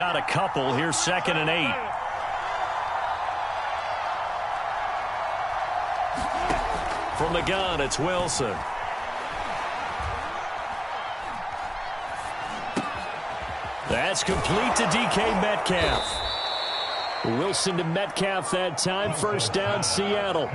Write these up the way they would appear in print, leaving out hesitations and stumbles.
Got a couple here, 2nd and 8. From the gun, it's Wilson. That's complete to DK Metcalf. Wilson to Metcalf that time. First down, Seattle.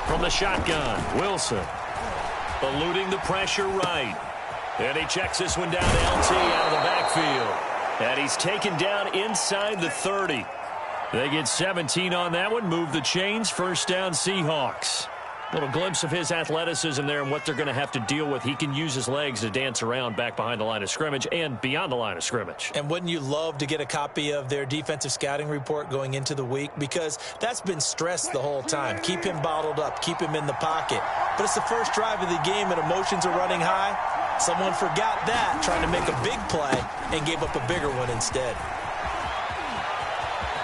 From the shotgun, Wilson. Eluding the pressure right. And he checks this one down to LT out of the backfield. And he's taken down inside the 30. They get 17 on that one. Move the chains. First down, Seahawks. Little glimpse of his athleticism there and what they're going to have to deal with. He can use his legs to dance around back behind the line of scrimmage and beyond the line of scrimmage. And wouldn't you love to get a copy of their defensive scouting report going into the week? Because that's been stressed the whole time. Keep him bottled up. Keep him in the pocket. But it's the first drive of the game and emotions are running high. Someone forgot that, trying to make a big play, and gave up a bigger one instead.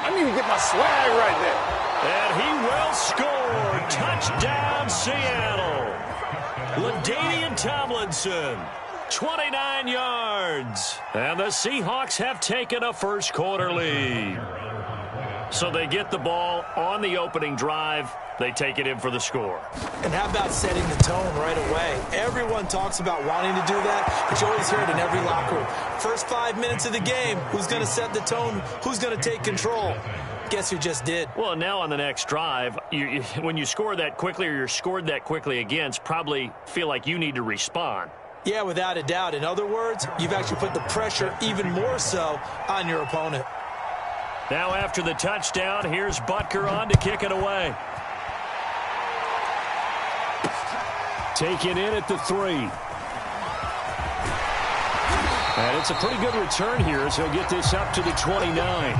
I need to get my swag right there. And he will score. Touchdown, Seattle. LaDainian Tomlinson, 29 yards. And the Seahawks have taken a first quarter lead. So they get the ball on the opening drive. They take it in for the score. And how about setting the tone right away? Everyone talks about wanting to do that, but you always hear it in every locker room. First 5 minutes of the game, who's going to set the tone? Who's going to take control? Guess who just did? Well, now on the next drive, when you score that quickly or you're scored that quickly against, probably feel like you need to respond. Yeah, without a doubt. In other words, you've actually put the pressure even more so on your opponent. Now after the touchdown, here's Butker on to kick it away. Taken in at the 3. And it's a pretty good return here as he'll get this up to the 29.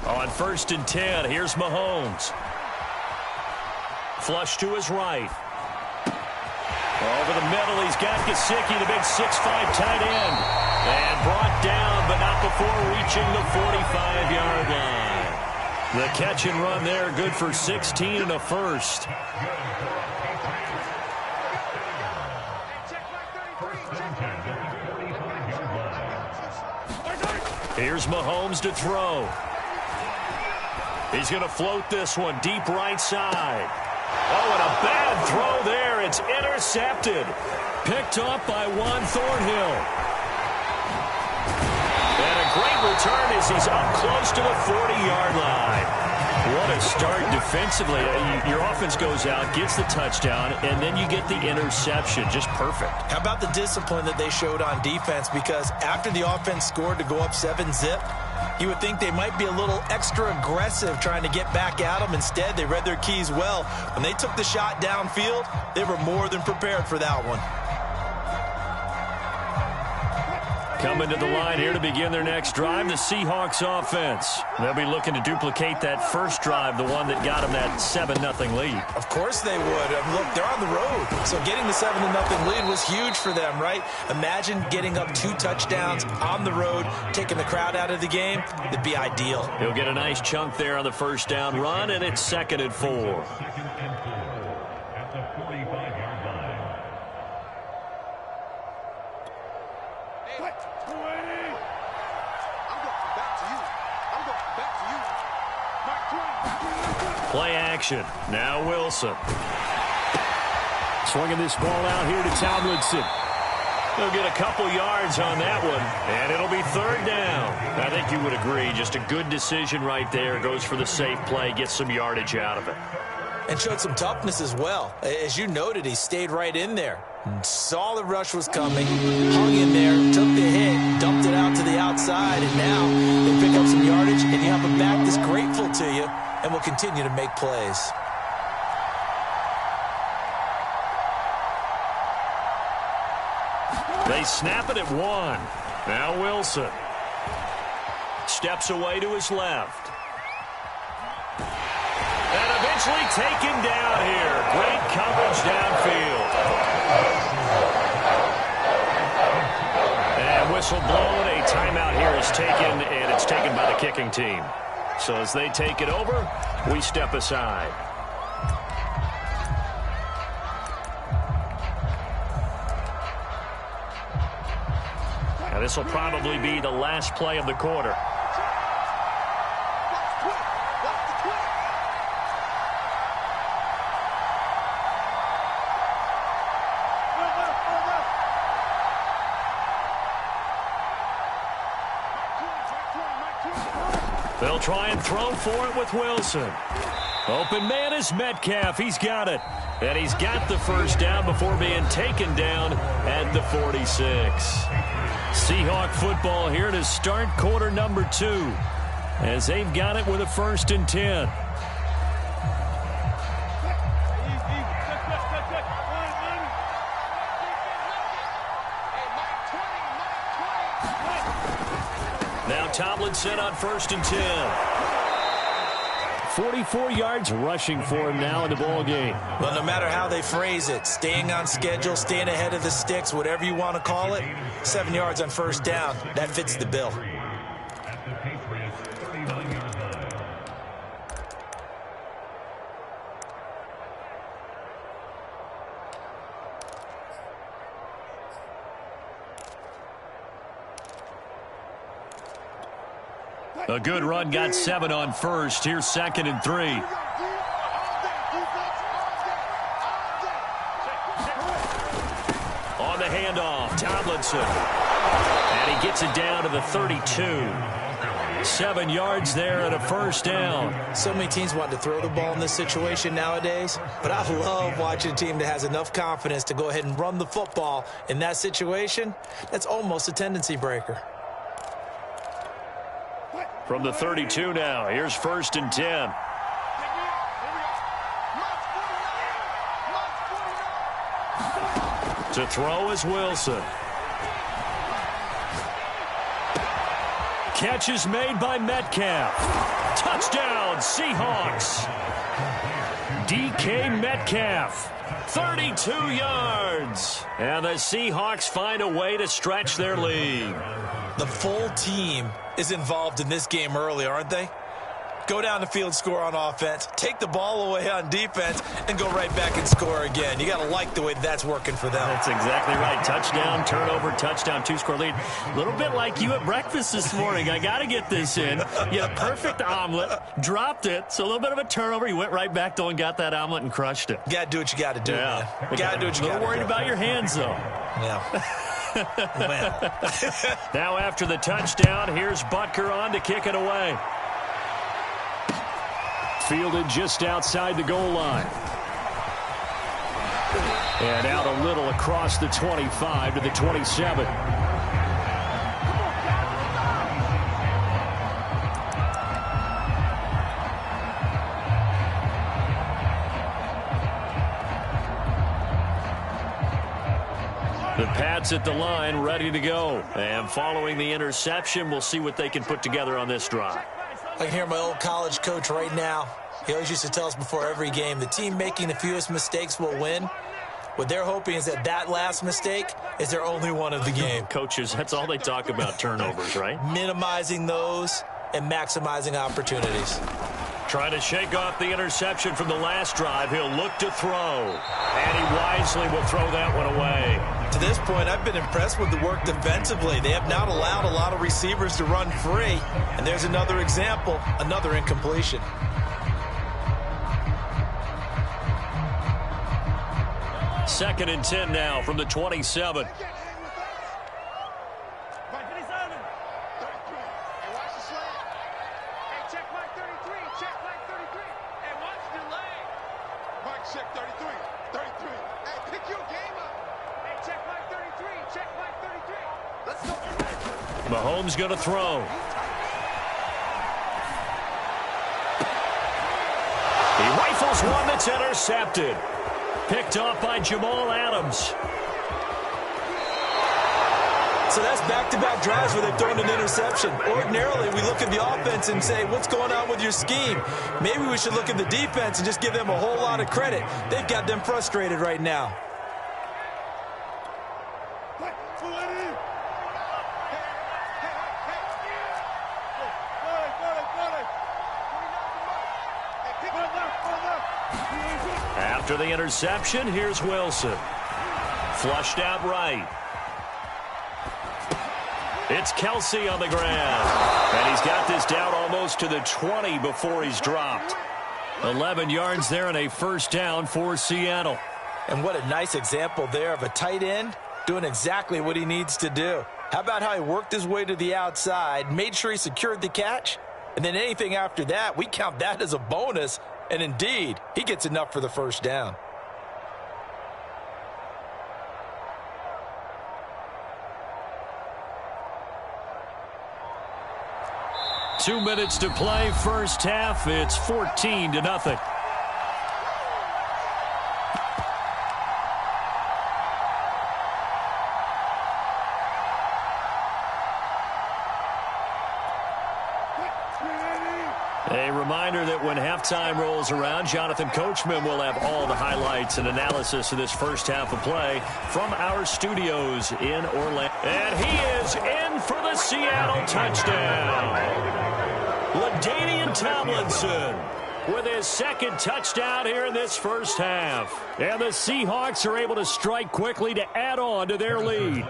On 1st and 10, here's Mahomes. Flush to his right. Over the middle, he's got Gesicki, the big 6'5" tight end. And brought down, but not before reaching the 45-yard line. The catch and run there, good for 16 and a first. Here's Mahomes to throw. He's going to float this one deep right side. Oh, and a bad throw there. It's intercepted. Picked up by Juan Thornhill. And a great return as he's up close to the 40-yard line. What a start defensively. Your offense goes out, gets the touchdown, and then you get the interception. Just perfect. How about the discipline that they showed on defense? Because after the offense scored to go up 7-zip, you would think they might be a little extra aggressive trying to get back at them. Instead, they read their keys well. When they took the shot downfield, they were more than prepared for that one. Coming to the line here to begin their next drive, the Seahawks offense. They'll be looking to duplicate that first drive, the one that got them that 7-0 lead. Of course they would. Look, they're on the road. So getting the 7-0 lead was huge for them, right? Imagine getting up 2 touchdowns on the road, taking the crowd out of the game. It'd be ideal. He'll get a nice chunk there on the first down run, and it's 2nd and 4. Play action. Now Wilson. Swinging this ball out here to Tomlinson. He'll get a couple yards on that one, and it'll be 3rd down. I think you would agree. Just a good decision right there. Goes for the safe play, gets some yardage out of it. And showed some toughness as well. As you noted, he stayed right in there. Saw the rush was coming, hung in there, took the hit, dumped it out to the outside, and now they pick up some yardage, and you have a back that's grateful to you and will continue to make plays. They snap it at 1. Now Wilson steps away to his left. And eventually taken down here. Great coverage downfield. And whistle blown. A timeout here is taken, and it's taken by the kicking team. So as they take it over, we step aside. Now this will probably be the last play of the quarter. They'll try and throw for it with Wilson. Open man is Metcalf. He's got it. And he's got the first down before being taken down at the 46. Seahawk football here to start quarter number 2 as they've got it with a 1st and 10. Now Tomlinson on 1st and 10. 44 yards rushing for him now in the ball game. Well, no matter how they phrase it, staying on schedule, staying ahead of the sticks, whatever you want to call it, 7 yards on 1st down, that fits the bill. A good run got 7 on 1st. Here's 2nd and 3. On the handoff, Tomlinson. And he gets it down to the 32. 7 yards there and a 1st down. So many teams want to throw the ball in this situation nowadays, but I love watching a team that has enough confidence to go ahead and run the football in that situation. That's almost a tendency breaker. From the 32 now, here's 1st and 10. To throw is Wilson. Catch is made by Metcalf. Touchdown, Seahawks. DK Metcalf, 32 yards. And the Seahawks find a way to stretch their lead. The full team is involved in this game early, aren't they? Go down the field, score on offense, take the ball away on defense, and go right back and score again. You got to like the way that's working for them. That's exactly right. Touchdown, turnover, touchdown, 2-score lead. A little bit like you at breakfast this morning. I got to get this in. You had a perfect omelet, dropped it, so a little bit of a turnover. You went right back, though, and got that omelet and crushed it. You got to do what you got to do, man. You got to do what you got to do. A little worried about your hands, though. Yeah. Now after the touchdown, here's Butker on to kick it away. Fielded just outside the goal line. And out a little across the 25 to the 27. The Pats at the line, ready to go. And following the interception, we'll see what they can put together on this drive. I can hear my old college coach right now. He always used to tell us before every game, the team making the fewest mistakes will win. What they're hoping is that that last mistake is their only one of the game. Coaches, that's all they talk about, turnovers, right? Minimizing those and maximizing opportunities. Trying to shake off the interception from the last drive. He'll look to throw. And he wisely will throw that one away. To this point, I've been impressed with the work defensively. They have not allowed a lot of receivers to run free. And there's another example, another incompletion. Second and 10 now from the 27. Mahomes going to throw. He rifles one that's intercepted. Picked off by Jamal Adams. So that's back-to-back drives where they've thrown an interception. Ordinarily, we look at the offense and say, what's going on with your scheme? Maybe we should look at the defense and just give them a whole lot of credit. They've got them frustrated right now. After the interception, here's Wilson. Flushed out right. It's Kelsey on the ground. And he's got this down almost to the 20 before he's dropped. 11 yards there and a first down for Seattle. And what a nice example there of a tight end doing exactly what he needs to do. How about how he worked his way to the outside, made sure he secured the catch, and then anything after that, we count that as a bonus. And indeed, he gets enough for the first down. Two minutes to play, first half. It's 14-0. A reminder that when halftime rolls around, Jonathan Coachman will have all the highlights and analysis of this first half of play from our studios in Orlando. And he is in for the Seattle touchdown. LaDainian Tomlinson with his second touchdown here in this first half. And the Seahawks are able to strike quickly to add on to their lead.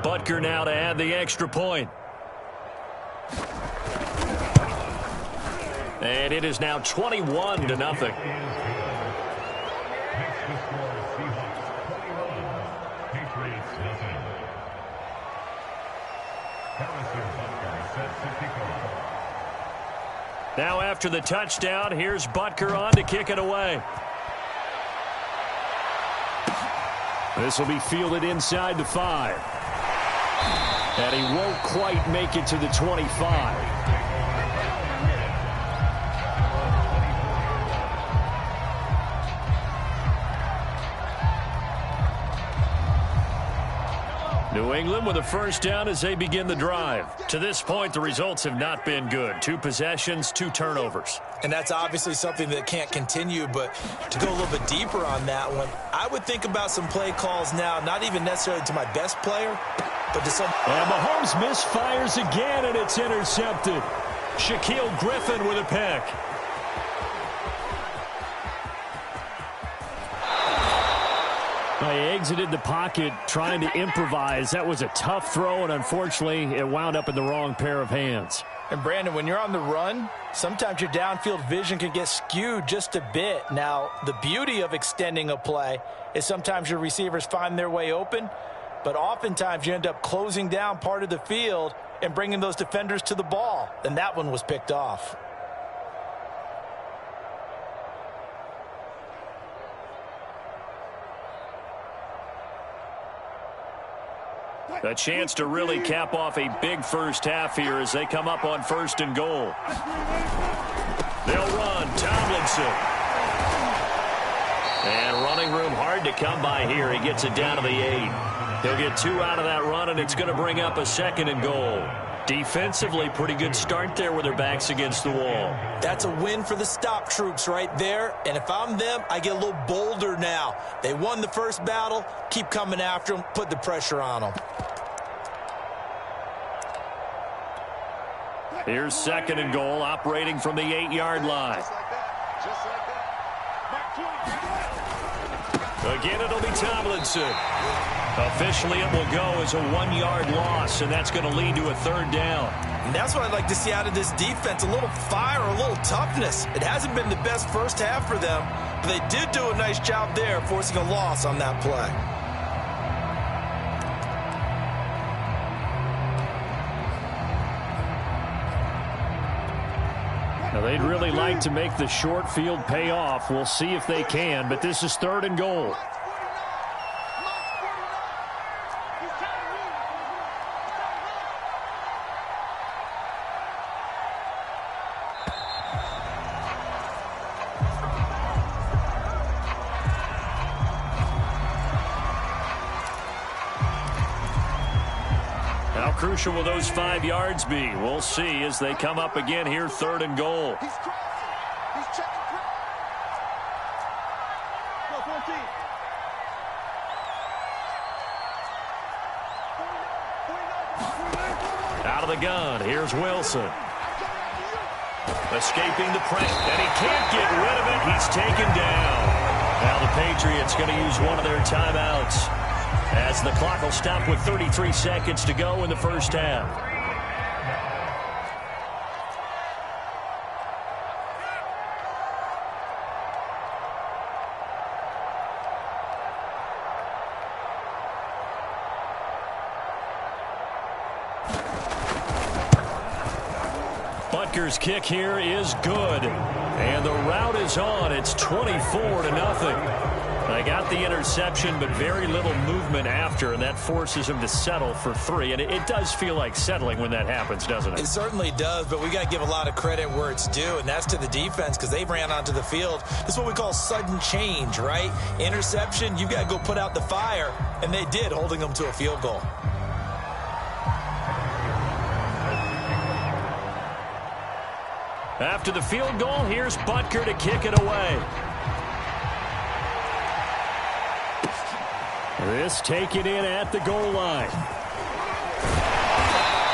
Butker now to add the extra point. And it is now 21-0. Now after the touchdown, here's Butker on to kick it away. This will be fielded inside the 5. And he won't quite make it to the 25. New England with a first down as they begin the drive. To this point, the results have not been good. 2 possessions, 2 turnovers. And that's obviously something that can't continue, but to go a little bit deeper on that one, I would think about some play calls now, not even necessarily to my best player, but to some... And Mahomes misfires again, and it's intercepted. Shaquille Griffin with a pick. He exited the pocket trying to improvise. That was a tough throw, and unfortunately, it wound up in the wrong pair of hands. And, Brandon, when you're on the run, sometimes your downfield vision can get skewed just a bit. Now, the beauty of extending a play is sometimes your receivers find their way open, but oftentimes you end up closing down part of the field and bringing those defenders to the ball. And that one was picked off. A chance to really cap off a big first half here as they come up on 1st and goal. They'll run. Tomlinson. And running room hard to come by here. He gets it down to the 8. He'll get 2 out of that run, and it's going to bring up a 2nd and goal. Defensively, pretty good start there with their backs against the wall. That's a win for the stop troops right there. And if I'm them, I get a little bolder now. They won the first battle. Keep coming after them. Put the pressure on them. Here's 2nd and goal, operating from the 8-yard line. Again, it'll be Tomlinson. Officially, it will go as a 1-yard loss, and that's going to lead to a 3rd down. And that's what I'd like to see out of this defense, a little fire, a little toughness. It hasn't been the best first half for them, but they did do a nice job there, forcing a loss on that play. Now, they'd really like to make the short field pay off. We'll see if they can, but this is 3rd and goal. How crucial will those 5 yards be? We'll see as they come up again here, 3rd and goal. He's checking. Go 14. Out of the gun, here's Wilson. Escaping the pressure, and he can't get rid of it. He's taken down. Now the Patriots going to use one of their timeouts as the clock will stop with 33 seconds to go in the first half. Butker's kick here is good. And the route is on. It's 24-0. They got the interception, but very little movement after, and that forces him to settle for 3. And it does feel like settling when that happens, doesn't it? It certainly does, but we got to give a lot of credit where it's due, and that's to the defense because they ran onto the field. This is what we call sudden change, right? Interception, you've got to go put out the fire, and they did, holding them to a field goal. After the field goal, here's Butker to kick it away. This taken in at the goal line.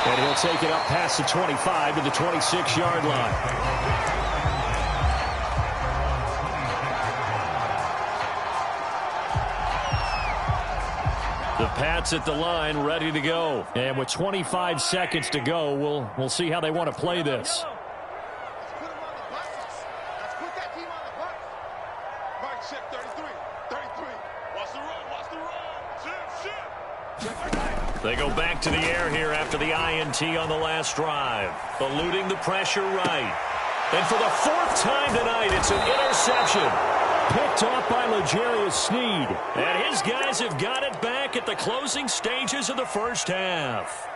And he'll take it up past the 25 to the 26-yard line. The Pats at the line ready to go. And with 25 seconds to go, we'll see how they want to play this. They go back to the air here after the INT on the last drive. Eluding the pressure right. And for the 4th time tonight, it's an interception. Picked off by L'Jarius Sneed. And his guys have got it back at the closing stages of the first half.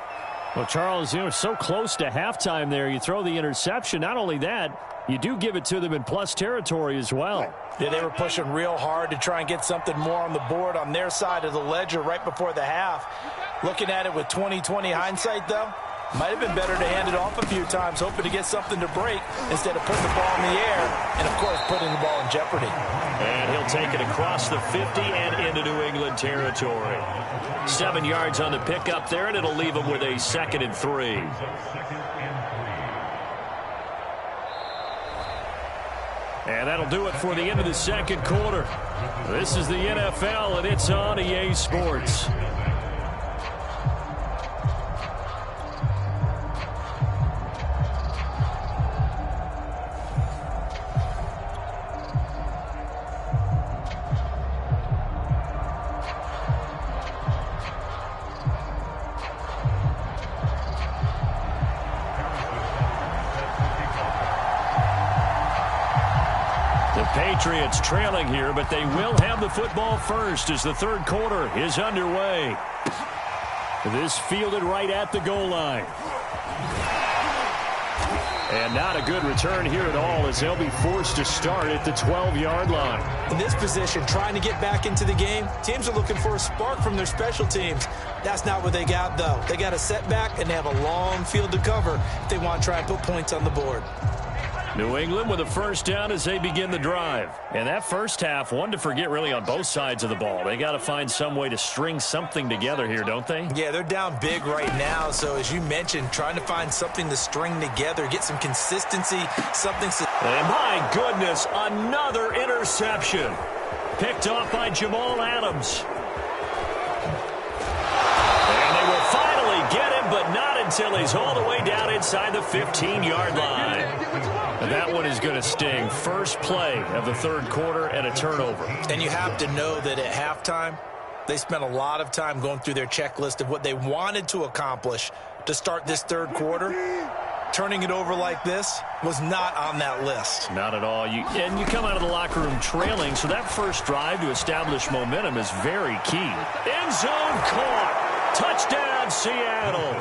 Well, Charles, you know, so close to halftime there. You throw the interception. Not only that, you do give it to them in plus territory as well. Yeah, they were pushing real hard to try and get something more on the board on their side of the ledger right before the half. Looking at it with 20/20 hindsight, though, might have been better to hand it off a few times, hoping to get something to break instead of putting the ball in the air and, of course, putting the ball in jeopardy. And he'll take it across the 50 and into New England territory. 7 yards on the pickup there, and it'll leave him with a 2nd and 3. And that'll do it for the end of the second quarter. This is the NFL, and it's on EA Sports. Patriots trailing here, but they will have the football first as the third quarter is underway. This fielded right at the goal line. And not a good return here at all as they'll be forced to start at the 12-yard line. In this position, trying to get back into the game, teams are looking for a spark from their special teams. That's not what they got, though. They got a setback, and they have a long field to cover if they want to try and put points on the board. New England with a first down as they begin the drive. And that first half, one to forget really on both sides of the ball. They got to find some way to string something together here, don't they? Yeah, they're down big right now. So as you mentioned, trying to find something to string together, get some consistency, something. And my goodness, another interception. Picked off by Jamal Adams. And they will finally get him, but not until he's all the way down inside the 15-yard line. And that one is going to sting. First play of the third quarter and a turnover. And you have to know that at halftime, they spent a lot of time going through their checklist of what they wanted to accomplish to start this third quarter. Turning it over like this was not on that list. Not at all. And you come out of the locker room trailing, so that first drive to establish momentum is very key. End zone caught. Touchdown, Seattle.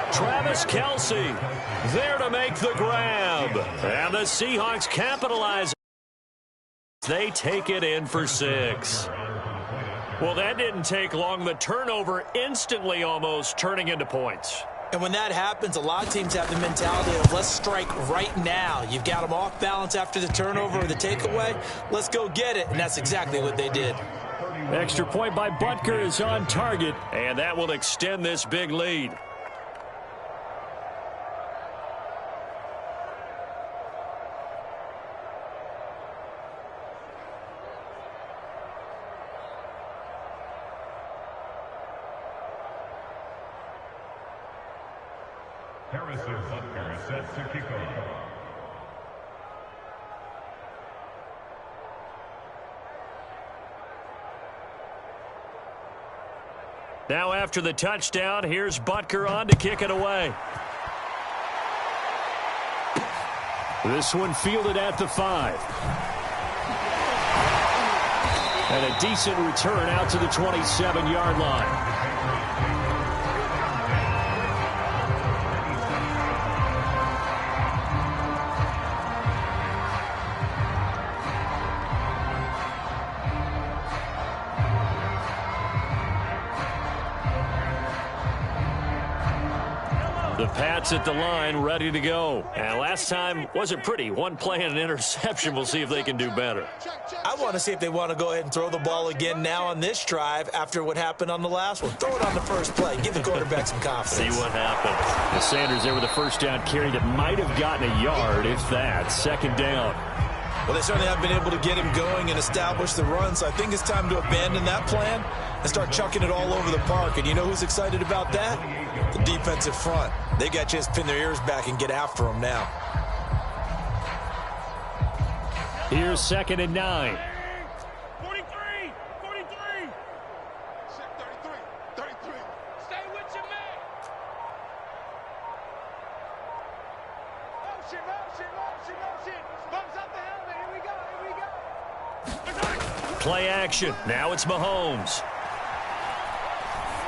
Travis Kelce there to make the grab. And the Seahawks capitalize. They take it in for 6. Well, that didn't take long. The turnover instantly almost turning into points. And when that happens, a lot of teams have the mentality of let's strike right now. You've got them off balance after the turnover or the takeaway. Let's go get it. And that's exactly what they did. Extra point by Butker is on target, and that will extend this big lead. Harrison Butker set to kick off. Now after the touchdown, here's Butker on to kick it away. This one fielded at the 5. And a decent return out to the 27-yard line. The Pats at the line, ready to go. And last time wasn't pretty. One play and an interception. We'll see if they can do better. I want to see if they want to go ahead and throw the ball again now on this drive after what happened on the last one. Throw it on the first play. Give the quarterback some confidence. See what happens. The Sanders there with a first down carry that might have gotten a yard, if that. Second down. Well, they certainly have been able to get him going and establish the run, so I think it's time to abandon that plan and start chucking it all over the park. And you know who's excited about that? The defensive front. They got a chance to pin their ears back and get after him now. Here's 2nd and 9. 43. 33. Stay with your man. Motion. Bumps up the helmet. Here we go. Play action. Now it's Mahomes.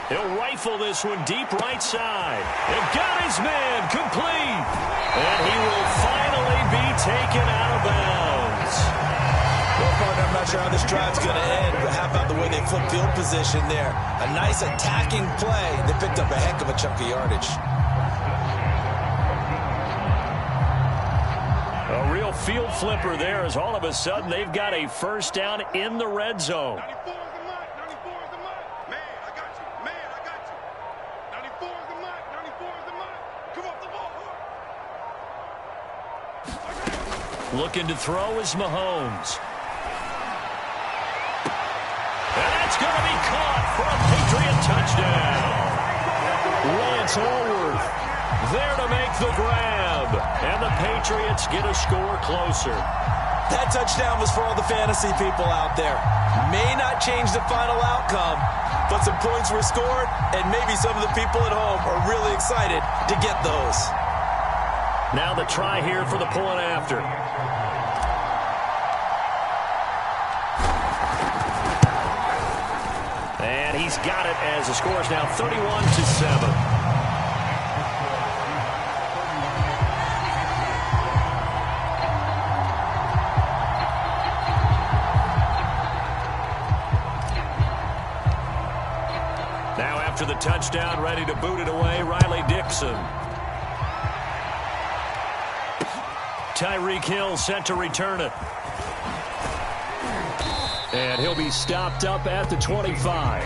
He'll rifle this one deep right side. And got his man complete. And he will finally be taken out of bounds. Well, partner, I'm not sure how this drive's going to end, but how about the way they flip field position there? A nice attacking play. They picked up a heck of a chunk of yardage. A real field flipper there as all of a sudden they've got a first down in the red zone. 94 is the mark. Man, I got you. 94 is the mark. Come off the ball. Looking to throw is Mahomes. And that's going to be caught for a Patriot touchdown. Lance Allworth there to make the grab. And the Patriots get a score closer. That touchdown was for all the fantasy people out there. May not change the final outcome, but some points were scored, and maybe some of the people at home are really excited to get those. Now the try here for the point after. And he's got it as the score is now 31-7. After the touchdown, ready to boot it away, Riley Dixon. Tyreek Hill set to return it. And he'll be stopped up at the 25.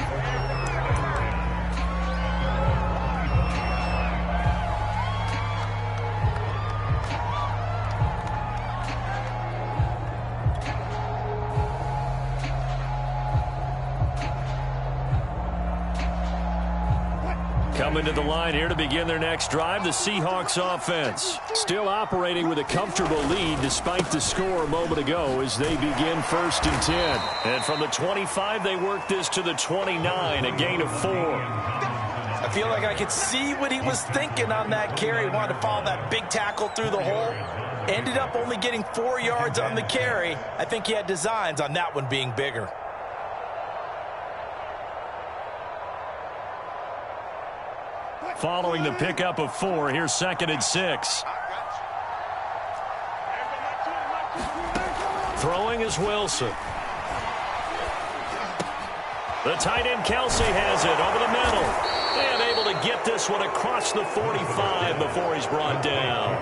Coming to the line here to begin their next drive, the Seahawks offense. Still operating with a comfortable lead despite the score a moment ago as they begin 1st and 10. And from the 25, they work this to the 29, a gain of 4. I feel like I could see what he was thinking on that carry. He wanted to follow that big tackle through the hole. Ended up only getting 4 yards on the carry. I think he had designs on that one being bigger. Following the pickup of 4, here's 2nd and 6. Throwing is Wilson. The tight end Kelsey has it over the middle. And able to get this one across the 45 before he's brought down.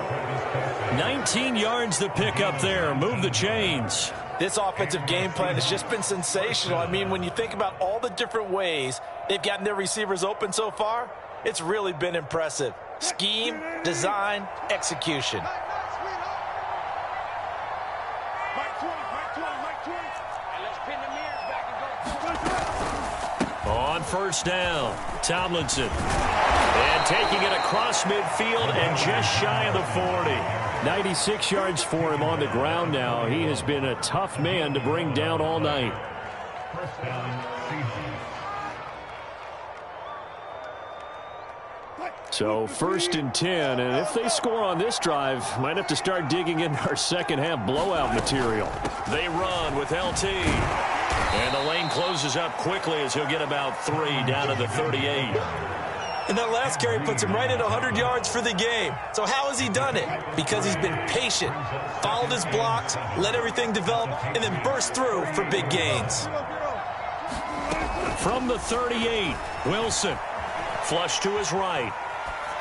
19 yards to pick up there. Move the chains. This offensive game plan has just been sensational. I mean, when you think about all the different ways they've gotten their receivers open so far, it's really been impressive. Scheme, design, execution. On first down, Tomlinson. And taking it across midfield and just shy of the 40. 96 yards for him on the ground now. He has been a tough man to bring down all night. First down, CG. So 1st and 10, and if they score on this drive, might have to start digging in our second half blowout material. They run with LT. And the lane closes up quickly as he'll get about 3 down to the 38. And that last carry puts him right at 100 yards for the game. So how has he done it? Because he's been patient, followed his blocks, let everything develop, and then burst through for big gains. From the 38, Wilson. Flush to his right.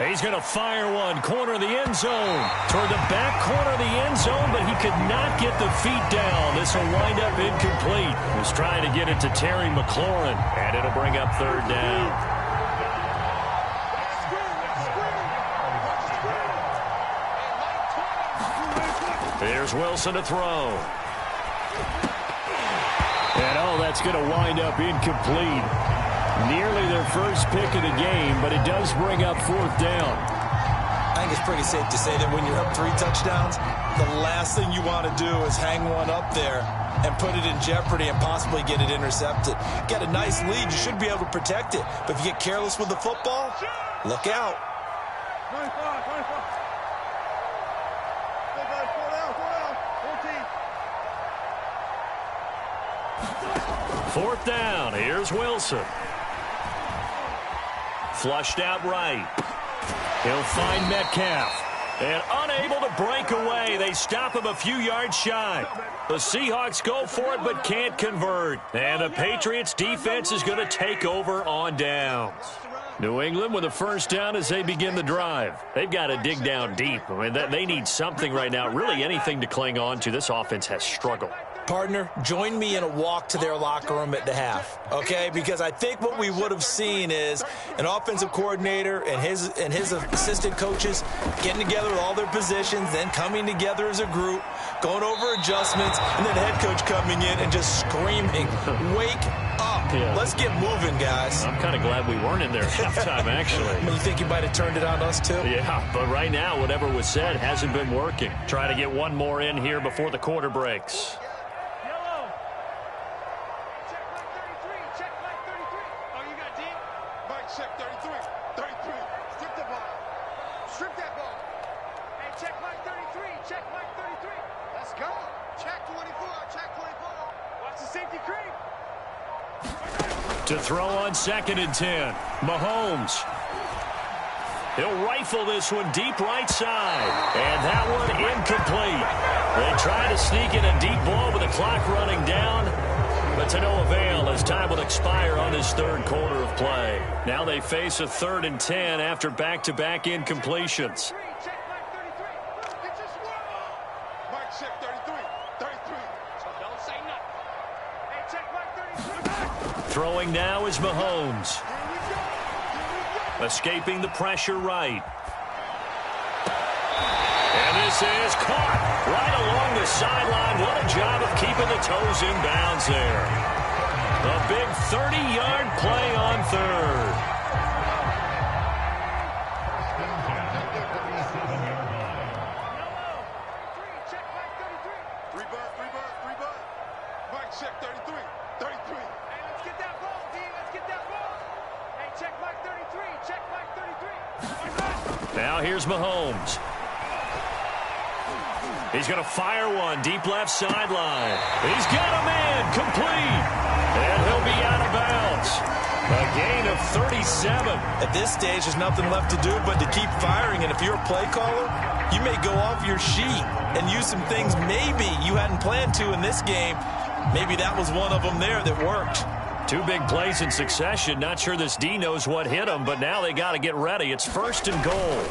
He's going to fire one, corner of the end zone. Toward the back corner of the end zone, but he could not get the feet down. This will wind up incomplete. He's trying to get it to Terry McLaurin, and it'll bring up 3rd down. Here's Wilson to throw. And, that's going to wind up incomplete. Nearly their first pick of the game, but it does bring up 4th down. I think it's pretty safe to say that when you're up 3 touchdowns, the last thing you want to do is hang one up there and put it in jeopardy and possibly get it intercepted. Get a nice lead, you should be able to protect it. But if you get careless with the football, look out. 4th down. Here's Wilson. Flushed out right. He'll find Metcalf. And unable to break away. They stop him a few yards shy. The Seahawks go for it but can't convert. And the Patriots defense is going to take over on downs. New England with a 1st down as they begin the drive. They've got to dig down deep. I mean, they need something right now, really anything to cling on to. This offense has struggled. Partner, join me in a walk to their locker room at the half, okay? Because I think what we would have seen is an offensive coordinator and his assistant coaches getting together with all their positions, then coming together as a group, going over adjustments, and then the head coach coming in and just screaming, "Wake up. Yeah. Let's get moving, guys." I'm kind of glad we weren't in there at halftime, actually. I mean, you think you might have turned it on us, too? Yeah, but right now, whatever was said hasn't been working. Try to get one more in here before the quarter breaks. Check 33. 33. Strip the ball. Strip that ball. Hey, check Mike 33. Check Mike 33. Let's go. Check 24. Check 24. Watch the safety creep. To throw on 2nd and 10. Mahomes. He'll rifle this one deep right side. And that one incomplete. They try to sneak in a deep ball with the clock running down. But to no avail as time will expire on this 3rd quarter of play. Now they face a 3rd and 10 after back-to-back incompletions. Mike, check 33. 33. So don't say nothing. Hey, check Mike 33. Throwing now is Mahomes. Escaping the pressure right. And this is caught right along the sideline. What a job of keeping the toes in bounds there. A big 30-yard play on 3rd. Check Mike 33. 3 bud. Mike, check 33. 33. Hey, let's get that ball, D. Let's get that ball. Hey, check Mike 33. Check Mike 33. Now here's Mahomes. He's going to fire one deep left sideline. He's got a man complete. And he'll be out of bounds. A gain of 37. At this stage, there's nothing left to do but to keep firing. And if you're a play caller, you may go off your sheet and use some things maybe you hadn't planned to in this game. Maybe that was one of them there that worked. Two big plays in succession. Not sure this D knows what hit him, but now they got to get ready. It's 1st and goal.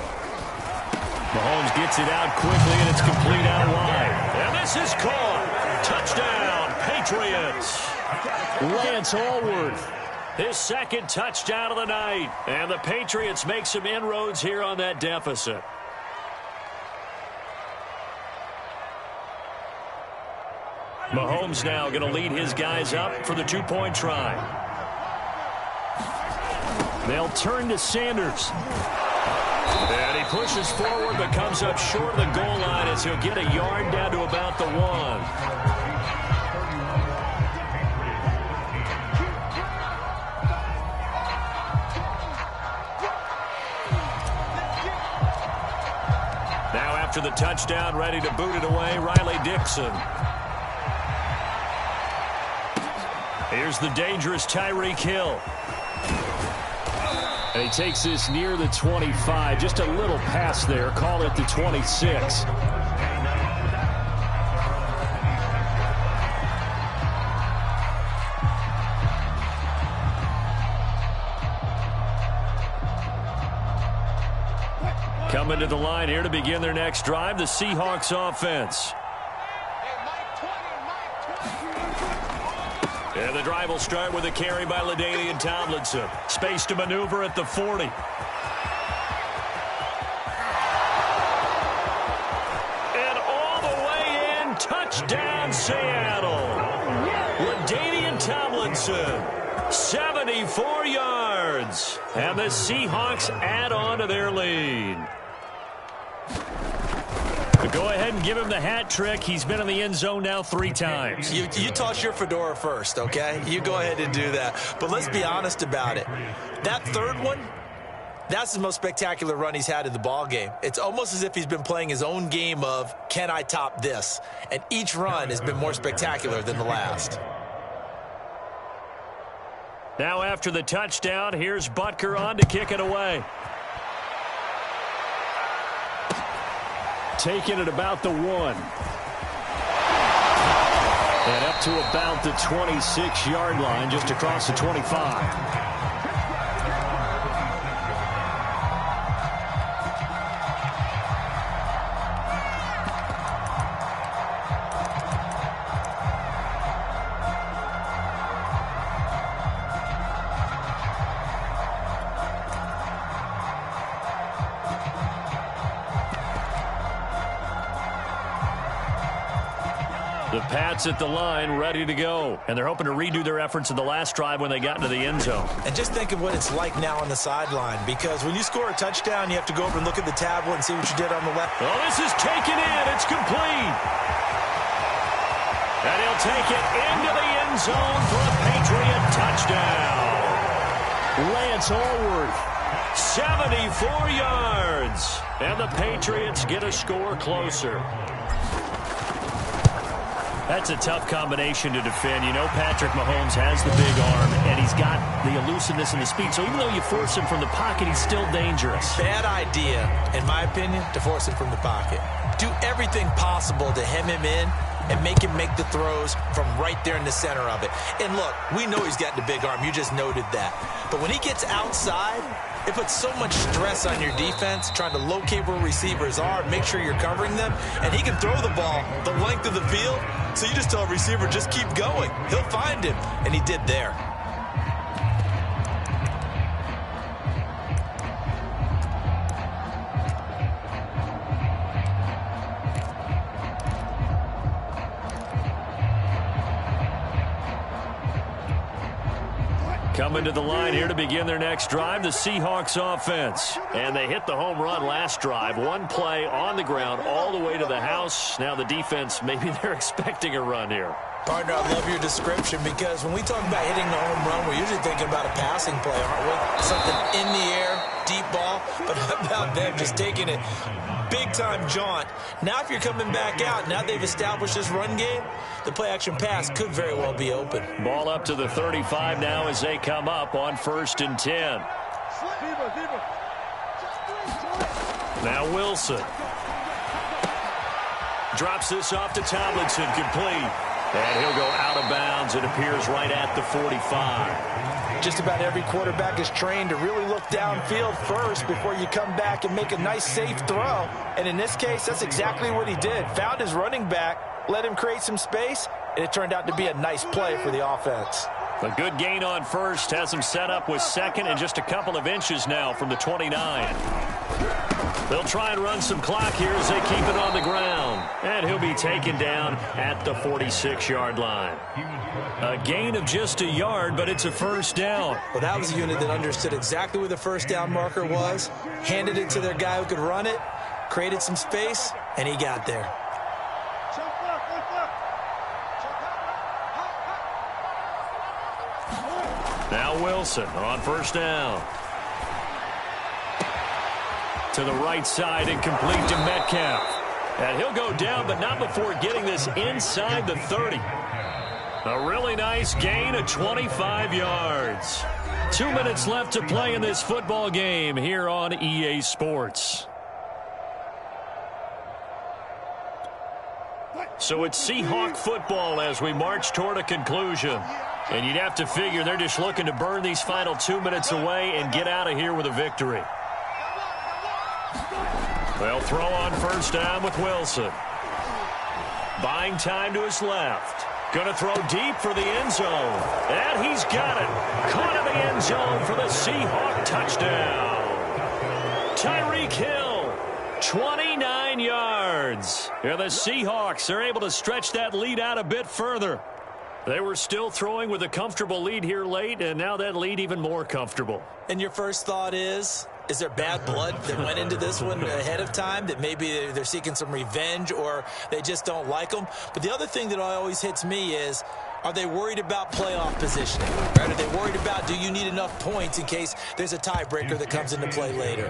Mahomes gets it out quickly, and it's complete out wide. And this is caught. Touchdown, Patriots. Lance Allworth, his 2nd touchdown of the night. And the Patriots make some inroads here on that deficit. Mahomes now going to lead his guys up for the 2-point try. They'll turn to Sanders. And he pushes forward but comes up short of the goal line as he'll get a yard down to about the 1. Now after the touchdown, ready to boot it away, Riley Dixon. Here's the dangerous Tyreek Hill. And he takes this near the 25. Just a little pass there. Call it the 26. Coming to the line here to begin their next drive, the Seahawks offense. And the drive will start with a carry by LaDainian Tomlinson. Space to maneuver at the 40. And all the way in, touchdown Seattle. LaDainian Tomlinson, 74 yards. And the Seahawks add on to their lead. Go ahead and give him the hat trick. He's been in the end zone now 3 times. You toss your fedora first, okay? You go ahead and do that. But let's be honest about it. That 3rd one, that's the most spectacular run he's had in the ball game. It's almost as if he's been playing his own game of, can I top this? And each run has been more spectacular than the last. Now after the touchdown, here's Butker on to kick it away. Taken at about the 1. And up to about the 26-yard line, just across the 25. The Pats at the line, ready to go. And they're hoping to redo their efforts in the last drive when they got into the end zone. And just think of what it's like now on the sideline, because when you score a touchdown, you have to go over and look at the tablet and see what you did on the left. Oh, this is taken in. It's complete. And he'll take it into the end zone for a Patriot touchdown. Lance Allworth, 74 yards. And the Patriots get a score closer. That's a tough combination to defend. You know Patrick Mahomes has the big arm, and he's got the elusiveness and the speed. So even though you force him from the pocket, he's still dangerous. Bad idea, in my opinion, to force him from the pocket. Do everything possible to hem him in and make him make the throws from right there in the center of it. And look, we know he's got the big arm. You just noted that. But when he gets outside, it puts so much stress on your defense trying to locate where receivers are, make sure you're covering them, and he can throw the ball the length of the field. So you just tell a receiver, just keep going. He'll find him, and he did there. Coming to the line here to begin their next drive, the Seahawks offense. And they hit the home run last drive. One play on the ground all the way to the house. Now the defense, maybe they're expecting a run here. Partner, I love your description, because when we talk about hitting the home run, we're usually thinking about a passing play, aren't we? Something in the air, deep ball. But how about them just taking it big-time jaunt? Now if you're coming back out, now they've established this run game, the play-action pass could very well be open. Ball up to the 35 now as they come up on 1st and 10. Now Wilson drops this off to Tomlinson, complete. And he'll go out of bounds. It appears right at the 45. Just about every quarterback is trained to really look downfield first before you come back and make a nice, safe throw. And in this case, that's exactly what he did. Found his running back, let him create some space, and it turned out to be a nice play for the offense. A good gain on first has him set up with second and just a couple of inches now from the 29. They'll try and run some clock here as they keep it on the ground. And he'll be taken down at the 46-yard line. A gain of just a yard, but it's a first down. Well, that was a unit that understood exactly where the first down marker was, handed it to their guy who could run it, created some space, and he got there. Now Wilson on first down. To the right side and complete to Metcalf. And he'll go down, but not before getting this inside the 30. A really nice gain of 25 yards. 2 minutes left to play in this football game here on EA Sports. So it's Seahawk football as we march toward a conclusion. And you'd have to figure they're just looking to burn these final 2 minutes away and get out of here with a victory. They'll throw on first down with Wilson. Buying time to his left. Going to throw deep for the end zone. And he's got it. Caught in the end zone for the Seahawk touchdown. Tyreek Hill, 29 yards. And the Seahawks are able to stretch that lead out a bit further. They were still throwing with a comfortable lead here late, and now that lead even more comfortable. And your first thought is there bad blood that went into this one ahead of time, that maybe they're seeking some revenge or they just don't like them? But the other thing that always hits me is, are they worried about playoff positioning? Right? Are they worried about, do you need enough points in case there's a tiebreaker that comes into play later?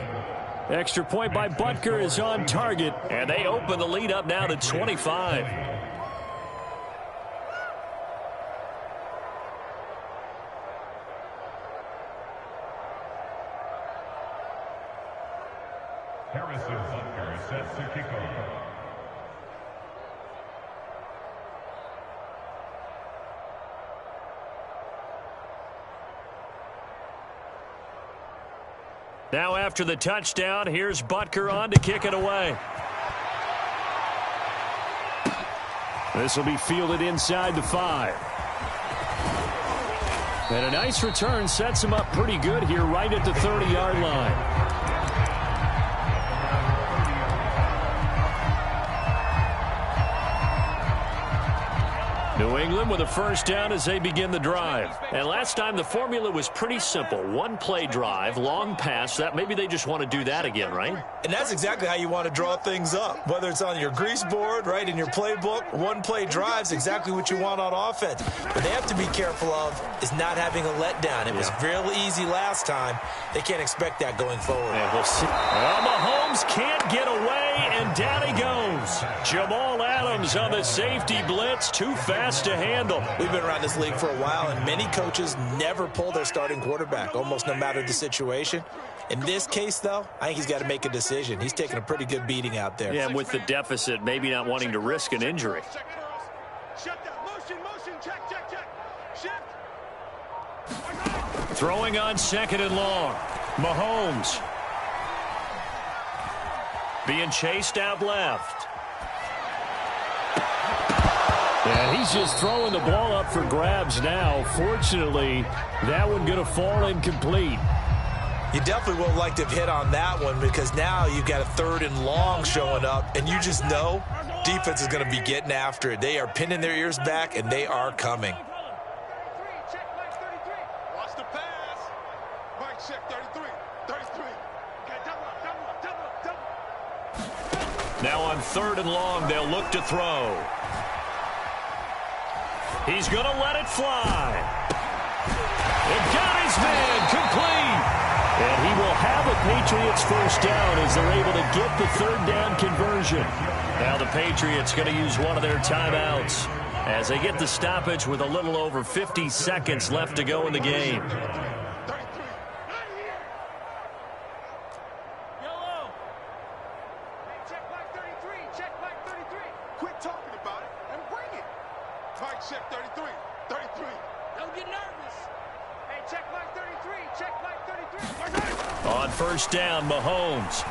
Extra point by Butker is on target, and they open the lead up now to 25. Harrison Butker sets the kickoff. Now after the touchdown, here's Butker on to kick it away. This will be fielded inside the 5. And a nice return sets him up pretty good here right at the 30-yard line. New England with a first down as they begin the drive. And last time the formula was pretty simple. One play drive, long pass. That maybe they just want to do that again, right? And that's exactly how you want to draw things up. Whether it's on your grease board, right, in your playbook, one play drive's exactly what you want on offense. What they have to be careful of is not having a letdown. It was real easy last time. They can't expect that going forward. And we'll see. Well, Mahomes can't get away, and down he goes. Jamal Adams on the safety blitz, too fast to handle. We've been around this league for a while, and many coaches never pull their starting quarterback, almost no matter the situation. In this case, though, I think he's got to make a decision. He's taking a pretty good beating out there. Yeah, and with the deficit, maybe not wanting to risk an injury. Throwing on second and long. Mahomes. Being chased out left. And he's just throwing the ball up for grabs now. Fortunately, that one going to fall incomplete. You definitely would like to have hit on that one, because now you've got a third and long showing up, and you just know defense is going to be getting after it. They are pinning their ears back, and they are coming. Watch the pass. Mike check 33. 33. Okay, double up. Now on third and long, they'll look to throw. He's going to let it fly. It got his man complete. And he will have a Patriots first down as they're able to get the third down conversion. Now the Patriots going to use one of their timeouts as they get the stoppage with a little over 50 seconds left to go in the game. Check back 33. Check back 33. Quit talking about it and bring it. Mike Mike, check 33. 33. Don't get nervous. Hey, check Mike 33. Check Mike 33. On first down, Mahomes.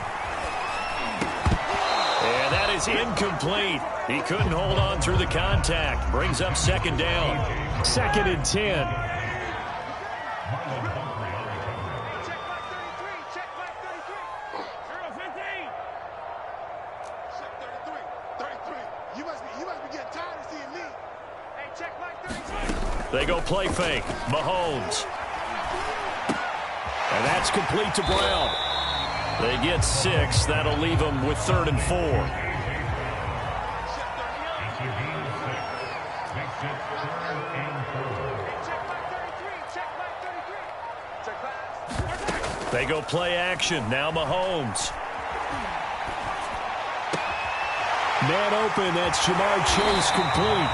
And that is incomplete. He couldn't hold on through the contact. Brings up second down. 2nd and 10. Check Mike 33. Check Mike 33. 0-15. Check 33. 33. You must be getting tired of seeing me. Hey, check Mike 33. They go play fake. Mahomes. And that's complete to Brown. They get 6. That'll leave them with 3rd and 4. They go play action. Now Mahomes. Man open. That's Jamar Chase complete.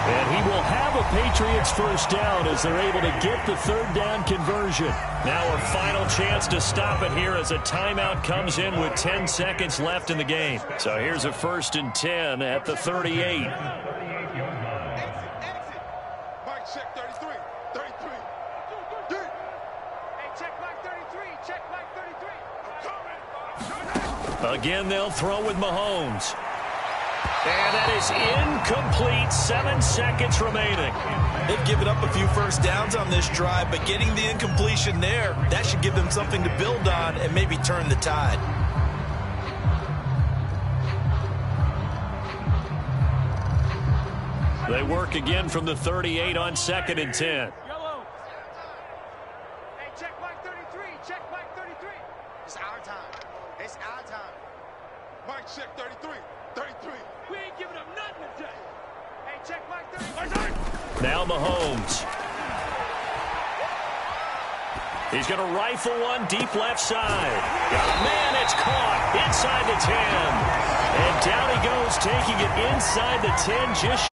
And he will have a Patriots first down as they're able to get the 3rd down conversion. Now our final chance to stop it here as a timeout comes in with 10 seconds left in the game. So here's a 1st and 10 at the 38. Exit. Mike, check 33. 33. Hey, check Mike 33. Check Mike 33. I'm coming. Again, they'll throw with Mahomes. And that is incomplete. 7 seconds remaining. They've given up a few first downs on this drive, but getting the incompletion there, that should give them something to build on and maybe turn the tide. They work again from the 38 on 2nd and 10. Yellow. Hey, check Mike 33. Check Mike 33. It's our time. It's our time. Mike, check 33. 33. We ain't giving up nothing today. Hey, check Mike 33. Now Mahomes. He's going to rifle one deep left side. Got a man, it's caught inside the 10. And down he goes, taking it inside the 10, just